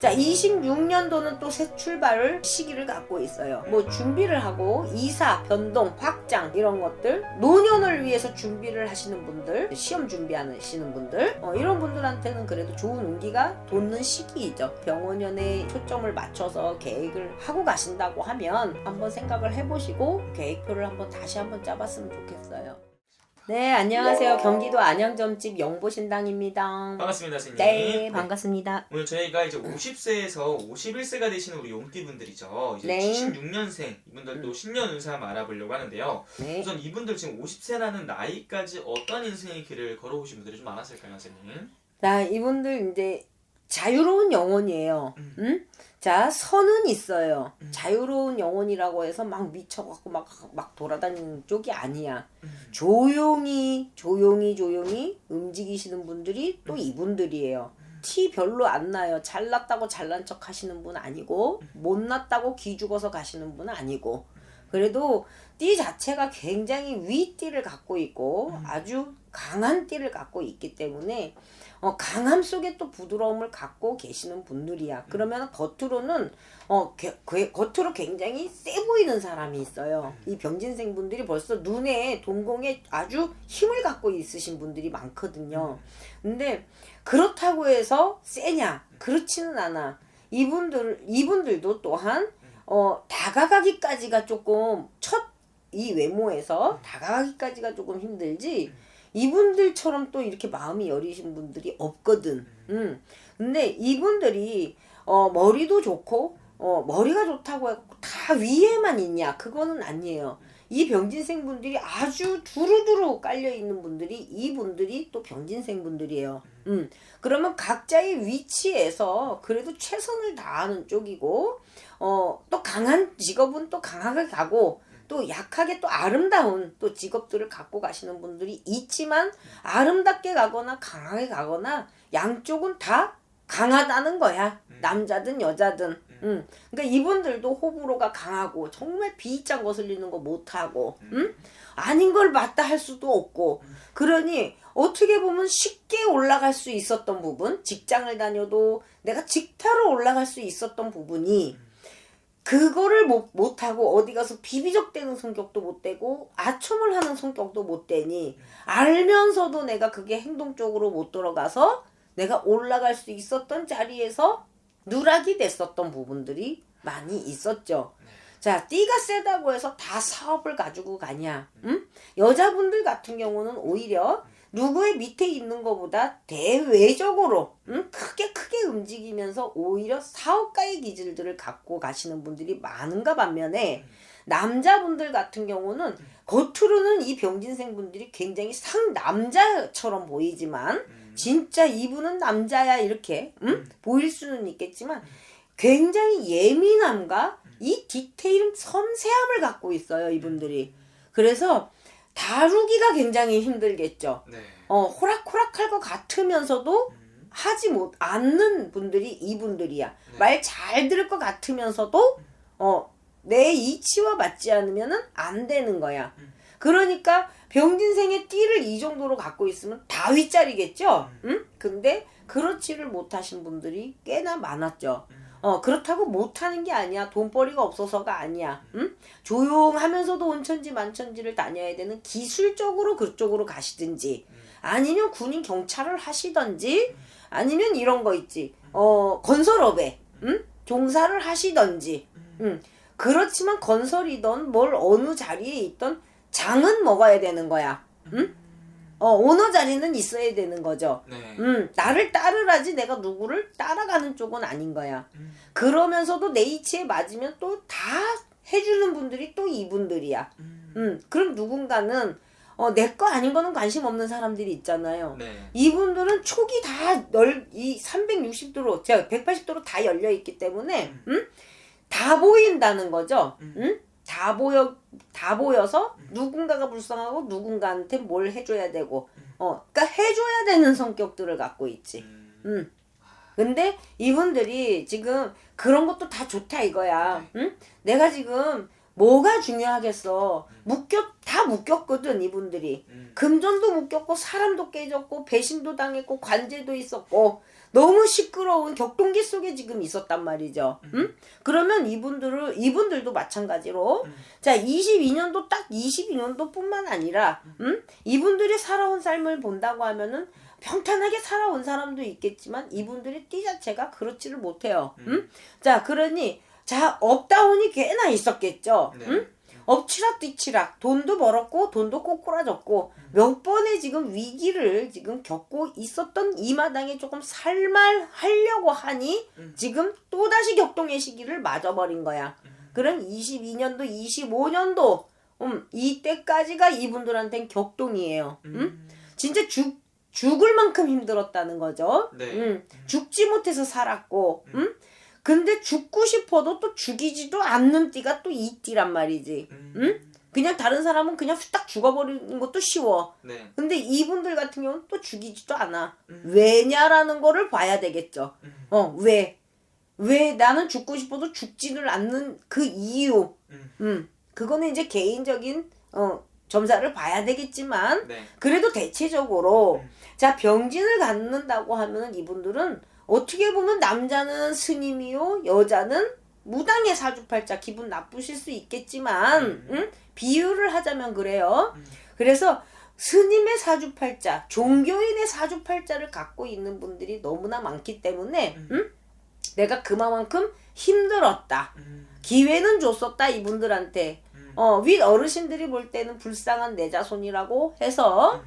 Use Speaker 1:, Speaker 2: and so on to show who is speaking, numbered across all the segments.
Speaker 1: 자, 26년도는 또 새 출발 시기를 갖고 있어요. 뭐 준비를 하고 이사, 변동, 확장 이런 것들, 노년을 위해서 준비를 하시는 분들, 시험 준비하시는 분들, 이런 분들한테는 그래도 좋은 운기가 돋는 시기이죠. 병원연에 초점을 맞춰서 계획을 하고 가신다고 하면 한번 생각을 해보시고 계획표를 다시 한번 짜봤으면 좋겠어요. 네, 안녕하세요. 경기도 안양점집 영보신당입니다.
Speaker 2: 반갑습니다, 선생님.
Speaker 1: 네, 반갑습니다.
Speaker 2: 오늘 저희가 이제 50세에서 51세가 되시는 우리 용띠분들이죠. 이제
Speaker 1: 네.
Speaker 2: 76년생 이분들도 10년 운세 한번 알아보려고 하는데요.
Speaker 1: 네.
Speaker 2: 우선 이분들 지금 50세라는 나이까지 어떤 인생의 길을 걸어오신 분들이 좀 많았을까요, 선생님?
Speaker 1: 자, 이분들 이제 자유로운 영혼이에요. 자, 선은 있어요. 자유로운 영혼이라고 해서 막 미쳐갖고 막 돌아다니는 쪽이 아니야. 조용히 움직이시는 분들이 또 이분들이에요. 티 별로 안 나요. 잘났다고 잘난 척 하시는 분 아니고, 못났다고 기죽어서 가시는 분 아니고, 그래도 띠 자체가 굉장히 위띠를 갖고 있고 아주 강한 띠를 갖고 있기 때문에 강함 속에 또 부드러움을 갖고 계시는 분들이야. 그러면 겉으로는 겉으로 굉장히 세 보이는 사람이 있어요. 이 병진생 분들이 벌써 눈에 동공에 아주 힘을 갖고 있으신 분들이 많거든요. 근데 그렇다고 해서 세냐? 그렇지는 않아. 이분들도 또한 다가가기까지가 조금 이 외모에서 다가가기까지가 조금 힘들지, 이분들처럼 또 이렇게 마음이 여리신 분들이 없거든. 근데 이분들이 머리도 좋고 머리가 좋다고 해서 다 위에만 있냐? 그거는 아니에요. 이 병진생 분들이 아주 두루두루 깔려 있는 분들이 이분들이 또 병진생 분들이에요. 그러면 각자의 위치에서 그래도 최선을 다하는 쪽이고, 또 강한 직업은 또 강하게 가고, 또 약하게 또 아름다운 또 직업들을 갖고 가시는 분들이 있지만, 아름답게 가거나 강하게 가거나 양쪽은 다 강하다는 거야. 남자든 여자든. 그러니까 이분들도 호불호가 강하고 정말 비장 거슬리는 거 못하고, 아닌 걸 맞다 할 수도 없고, 그러니 어떻게 보면 쉽게 올라갈 수 있었던 부분, 직장을 다녀도 내가 직타로 올라갈 수 있었던 부분이 그거를 못하고 어디 가서 비비적대는 성격도 못 되고 아첨을 하는 성격도 못 되니, 알면서도 내가 그게 행동적으로 못 들어가서 내가 올라갈 수 있었던 자리에서 누락이 됐었던 부분들이 많이 있었죠. 자, 띠가 세다고 해서 다 사업을 가지고 가냐? 여자분들 같은 경우는 오히려 누구의 밑에 있는 것보다 대외적으로 크게 움직이면서 오히려 사업가의 기질들을 갖고 가시는 분들이 많은가 반면에, 남자분들 같은 경우는 겉으로는 이 병진생 분들이 굉장히 상남자처럼 보이지만 진짜 이분은 남자야 이렇게 보일 수는 있겠지만 굉장히 예민함과 이 디테일 섬세함을 갖고 있어요, 이분들이. 그래서 다루기가 굉장히 힘들겠죠.
Speaker 2: 네.
Speaker 1: 호락호락할 것 같으면서도 하지 않는 분들이 이분들이야.
Speaker 2: 네.
Speaker 1: 말 잘 들을 것 같으면서도 내 이치와 맞지 않으면은 안 되는 거야. 그러니까 병진생의 띠를 이 정도로 갖고 있으면 다 윗자리겠죠. 근데 그렇지를 못하신 분들이 꽤나 많았죠. 그렇다고 못하는 게 아니야. 돈벌이가 없어서가 아니야. 조용하면서도 온천지 만천지를 다녀야 되는, 기술적으로 그쪽으로 가시든지, 아니면 군인 경찰을 하시던지, 아니면 이런 거 있지. 건설업에 종사를 하시던지. 그렇지만 건설이던 뭘 어느 자리에 있던 장은 먹어야 되는 거야. 오너 자리는 있어야 되는 거죠.
Speaker 2: 네.
Speaker 1: 나를 따르라지 내가 누구를 따라가는 쪽은 아닌 거야. 그러면서도 내 이치에 맞으면 또 다 해주는 분들이 또 이분들이야. 그럼 누군가는 내 거 아닌 거는 관심 없는 사람들이 있잖아요.
Speaker 2: 네.
Speaker 1: 이분들은 촉이 다 이 360도로, 제가 180도로 다 열려 있기 때문에 다 보인다는 거죠. 다 보여서 누군가가 불쌍하고 누군가한테 뭘 해줘야 되고, 그러니까 해줘야 되는 성격들을 갖고 있지. 근데 이분들이 지금 그런 것도 다 좋다 이거야. 내가 지금 뭐가 중요하겠어. 다 묶였거든, 이분들이. 금전도 묶였고, 사람도 깨졌고, 배신도 당했고, 관제도 있었고, 너무 시끄러운 격동기 속에 지금 있었단 말이죠. 그러면 이분들도 마찬가지로 자 22년도 딱 22년도뿐만 아니라 이분들이 살아온 삶을 본다고 하면은 평탄하게 살아온 사람도 있겠지만 이분들의 띠 자체가 그렇지를 못해요. 자 그러니 자 업다운이 꽤나 있었겠죠.
Speaker 2: 네.
Speaker 1: 엎치락 뒤치락 돈도 벌었고 돈도 꼬꾸라졌고 몇 번의 지금 위기를 지금 겪고 있었던 이 마당에 조금 살만하려고 하니 지금 또다시 격동의 시기를 맞아버린 거야. 그럼 22년도 25년도 이때까지가 이분들한텐 격동이에요. 진짜 죽을 만큼 힘들었다는 거죠.
Speaker 2: 네.
Speaker 1: 죽지 못해서 살았고 근데 죽고 싶어도 또 죽이지도 않는 띠가 또 이 띠란 말이지. 그냥 다른 사람은 그냥 후딱 죽어버리는 것도 쉬워.
Speaker 2: 네.
Speaker 1: 근데 이분들 같은 경우는 또 죽이지도 않아. 왜냐라는 거를 봐야 되겠죠. 왜 나는 죽고 싶어도 죽지를 않는 그 이유. 그거는 이제 개인적인 점사를 봐야 되겠지만
Speaker 2: 네.
Speaker 1: 그래도 대체적으로 자 병진을 갖는다고 하면 이분들은 어떻게 보면 남자는 스님이요 여자는 무당의 사주팔자 기분 나쁘실 수 있겠지만 비유를 하자면 그래요. 그래서 스님의 사주팔자 종교인의 사주팔자를 갖고 있는 분들이 너무나 많기 때문에 내가 그만큼 힘들었다. 기회는 줬었다 이분들한테. 윗 어르신들이 볼 때는 불쌍한 내 자손이라고 해서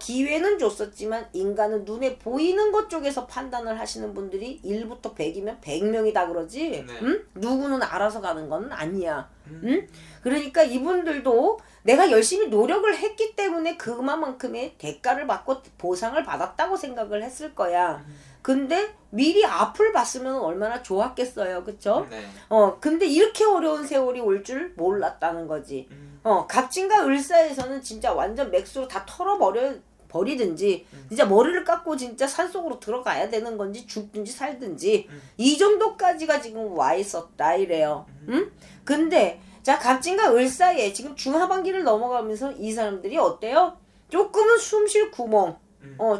Speaker 1: 기회는 줬었지만 인간은 눈에 보이는 것 쪽에서 판단을 하시는 분들이 1부터 100이면 100명이다 그러지.
Speaker 2: 네.
Speaker 1: 누구는 알아서 가는 건 아니야. 그러니까 이분들도 내가 열심히 노력을 했기 때문에 그만큼의 대가를 받고 보상을 받았다고 생각을 했을 거야. 근데 미리 앞을 봤으면 얼마나 좋았겠어요. 그쵸?
Speaker 2: 네.
Speaker 1: 근데 이렇게 어려운 세월이 올 줄 몰랐다는 거지. 갑진과 을사에서는 진짜 완전 맥수로 다 버리든지 진짜 머리를 깎고 진짜 산속으로 들어가야 되는 건지 죽든지 살든지 이 정도까지가 지금 와 있었다 이래요. 근데 자 갑진과 을사에 지금 중하반기를 넘어가면서 이 사람들이 어때요? 조금은 숨 쉴 구멍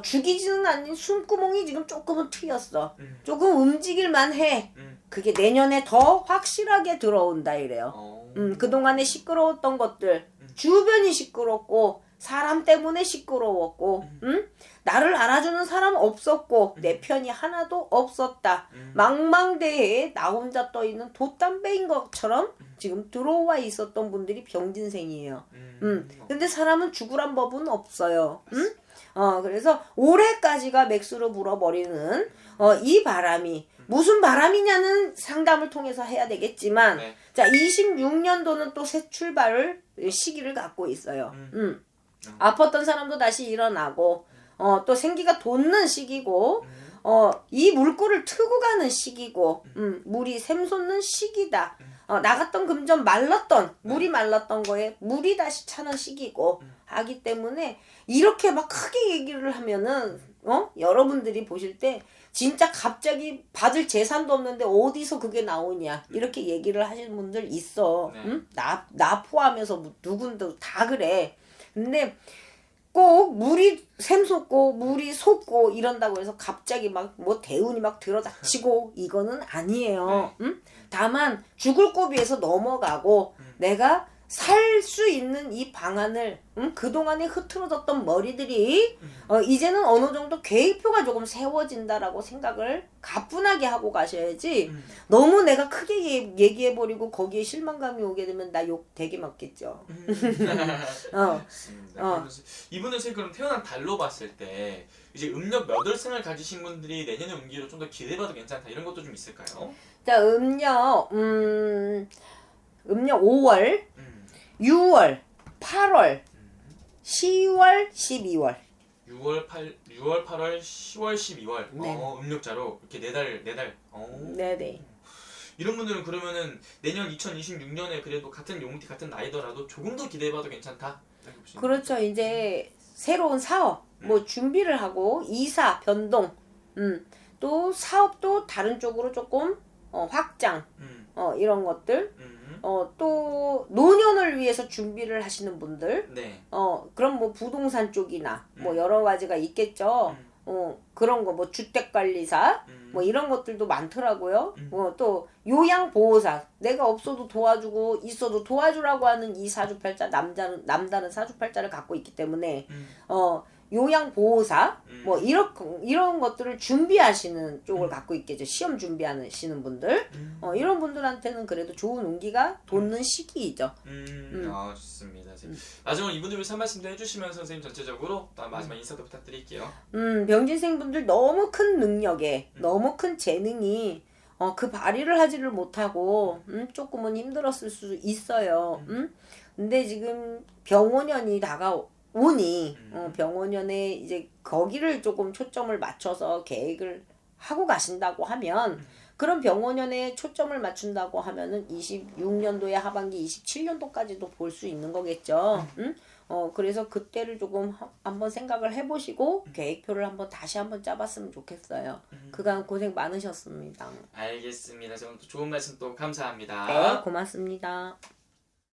Speaker 1: 죽이지는 않는 숨구멍이 지금 조금은 트였어. 조금 움직일만 해. 그게 내년에 더 확실하게 들어온다 이래요. 그동안에 시끄러웠던 것들 주변이 시끄럽고 사람 때문에 시끄러웠고 나를 알아주는 사람 없었고 내 편이 하나도 없었다. 망망대해에 나 혼자 떠있는 돛담배인 것처럼 지금 들어와 있었던 분들이 병진생이에요. 근데 사람은 죽으란 법은 없어요. 그래서 올해까지가 맥수로 불어버리는 이 바람이 무슨 바람이냐는 상담을 통해서 해야 되겠지만
Speaker 2: 네.
Speaker 1: 자 26년도는 또 새 출발을 시기를 갖고 있어요. 아팠던 사람도 다시 일어나고 또 생기가 돋는 시기고 이 물꼬를 트고 가는 시기고 물이 샘솟는 시기다. 나갔던 금전 말랐던 물이 말랐던 거에 물이 다시 차는 시기고 하기 때문에 이렇게 막 크게 얘기를 하면은 여러분들이 보실 때 진짜 갑자기 받을 재산도 없는데 어디서 그게 나오냐 이렇게 얘기를 하시는 분들 있어.
Speaker 2: 네.
Speaker 1: 나 포함해서 누군도 다 그래. 근데 꼭 물이 샘솟고 물이 솟고 이런다고 해서 갑자기 막 뭐 대운이 막 들어닥치고 이거는 아니에요. 다만 죽을 고비에서 넘어가고 내가 살 수 있는 이 방안을 그동안에 흐트러졌던 머리들이 이제는 어느 정도 계획표가 조금 세워진다라고 생각을 가뿐하게 하고 가셔야지 너무 내가 크게 얘기해버리고 거기에 실망감이 오게 되면 나 욕 되게 맞겠죠.
Speaker 2: 맞습니다. 그러면서 이분은 지금 그럼 태어난 달로 봤을 때 이제 음력 몇 월생을 가지신 분들이 내년에 운기로 좀 더 기대해봐도 괜찮다 이런 것도 좀 있을까요?
Speaker 1: 자 음력 5월 6월, 8월, 10월, 12월.
Speaker 2: 6월, 8월, 10월, 12월.
Speaker 1: 네.
Speaker 2: 음력자로 이렇게 네 달.
Speaker 1: 네네.
Speaker 2: 이런 분들은 그러면은 내년 2026년에 그래도 같은 용띠 같은 나이더라도 조금 더 기대해봐도 괜찮다.
Speaker 1: 그렇죠. 이제 새로운 사업 뭐 준비를 하고 이사, 변동, 또 사업도 다른 쪽으로 조금 확장, 이런 것들. 또 노년을 위해서 준비를 하시는 분들
Speaker 2: 네.
Speaker 1: 그럼 뭐 부동산 쪽이나 뭐 여러 가지가 있겠죠. 그런 거 뭐 주택관리사 뭐 이런 것들도 많더라고요. 또 요양보호사 내가 없어도 도와주고 있어도 도와주라고 하는 이 사주팔자 남다른 사주팔자를 갖고 있기 때문에 요양보호사 뭐 이런 것들을 준비하시는 쪽을 갖고 있겠죠. 시험 준비하시는 분들 이런 분들한테는 그래도 좋은 운기가 돋는 시기이죠.
Speaker 2: 아 좋습니다. 마지막으로 이분들 위해서 한 말씀도 해주시면서 선생님 전체적으로 또 마지막 인사도 부탁드릴게요.
Speaker 1: 병진생분들 너무 큰 능력에 너무 큰 재능이 그 발휘를 하지를 못하고 조금은 힘들었을 수 있어요. 근데 지금 병원년이 다가오니 병원년에 이제 거기를 조금 초점을 맞춰서 계획을 하고 가신다고 하면 그런 병원년에 초점을 맞춘다고 하면은 26년도의 하반기 27년도까지도 볼 수 있는 거겠죠. 그래서 그때를 조금 한번 생각을 해보시고 계획표를 다시 한번 짜봤으면 좋겠어요. 그간 고생 많으셨습니다.
Speaker 2: 알겠습니다. 오늘 또 좋은 말씀 또 감사합니다.
Speaker 1: 네, 고맙습니다.